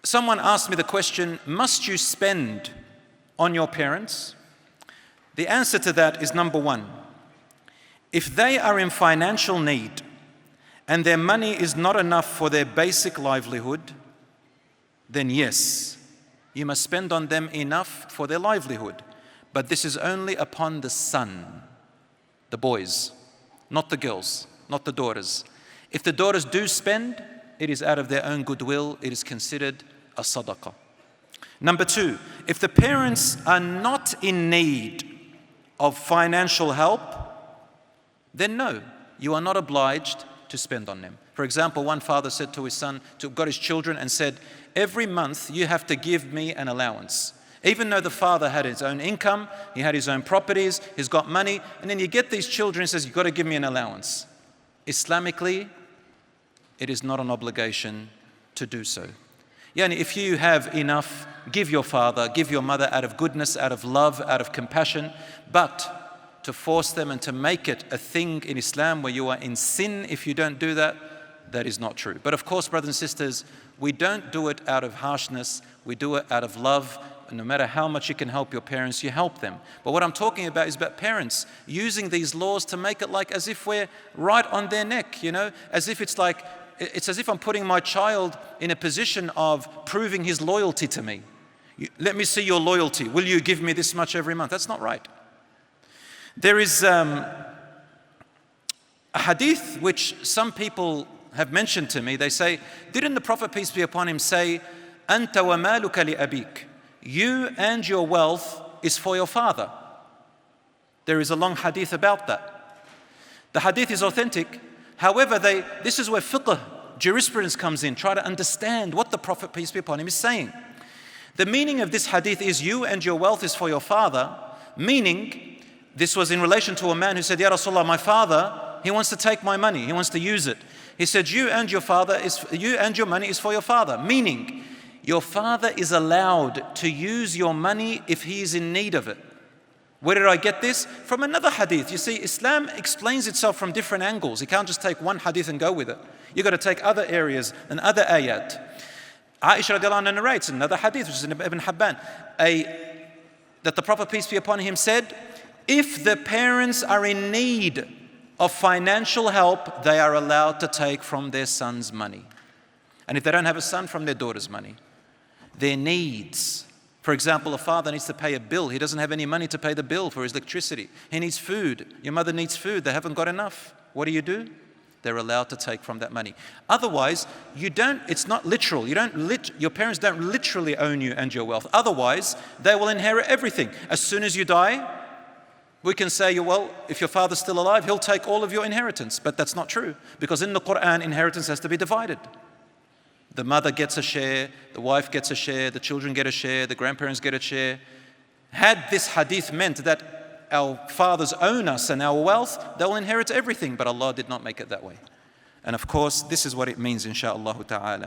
Someone asked me the question, must you spend on your parents? The answer to that is number one, if they are in financial need and their money is not enough for their basic livelihood, then yes, you must spend on them enough for their livelihood. But this is only upon the son, the boys, not the girls, not the daughters. If the daughters do spend, it is out of their own goodwill. It is considered a sadaqah. Number two, if the parents are not in need of financial help, then no, you are not obliged to spend on them. For example, one father said to his son, got his children and said, every month you have to give me an allowance. Even though the father had his own income, he had his own properties, he's got money, and then you get these children and says, you've got to give me an allowance. Islamically, it is not an obligation to do so. Yani if you have enough, give your father, give your mother out of goodness, out of love, out of compassion, but to force them and to make it a thing in Islam where you are in sin if you don't do that, that is not true. But of course, brothers and sisters, we don't do it out of harshness, we do it out of love. No matter how much you can help your parents, you help them. But what I'm talking about is about parents using these laws to make it like as if we're right on their neck, as if it's as if I'm putting my child in a position of proving his loyalty to me. Let me see your loyalty. Will you give me this much every month? That's not right. There is a hadith which some people have mentioned to me. They say, didn't the Prophet, peace be upon him, say, "Anta wa maluka li abik"? You and your wealth is for your father. There is a long hadith about that. The hadith is authentic. However, this is where fiqh, jurisprudence comes in. Try to understand what the Prophet, peace be upon him, is saying. The meaning of this hadith is you and your wealth is for your father, meaning this was in relation to a man who said, Ya Rasulullah, my father, he wants to take my money, he wants to use it. He said, you and your money is for your father, meaning your father is allowed to use your money if he is in need of it. Where did I get this? From another hadith. You see, Islam explains itself from different angles. You can't just take one hadith and go with it. You've got to take other areas and other ayat. Aisha radiallahu anha narrates another hadith, which is in Ibn Habban, that the Prophet, peace be upon him, said, if the parents are in need of financial help, they are allowed to take from their son's money. And if they don't have a son, from their daughter's money. Their needs. For example, a father needs to pay a bill. He doesn't have any money to pay the bill for his electricity. He needs food. Your mother needs food. They haven't got enough. What do? They're allowed to take from that money. Otherwise, it's not literal. Your parents don't literally own you and your wealth. Otherwise, they will inherit everything. As soon as you die, we can say, well, if your father's still alive, he'll take all of your inheritance. But that's not true. Because in the Quran, inheritance has to be divided. The mother gets a share, the wife gets a share, the children get a share, the grandparents get a share. Had this hadith meant that our fathers own us and our wealth, they'll inherit everything. But Allah did not make it that way. And of course, this is what it means, insha'Allah ta'ala.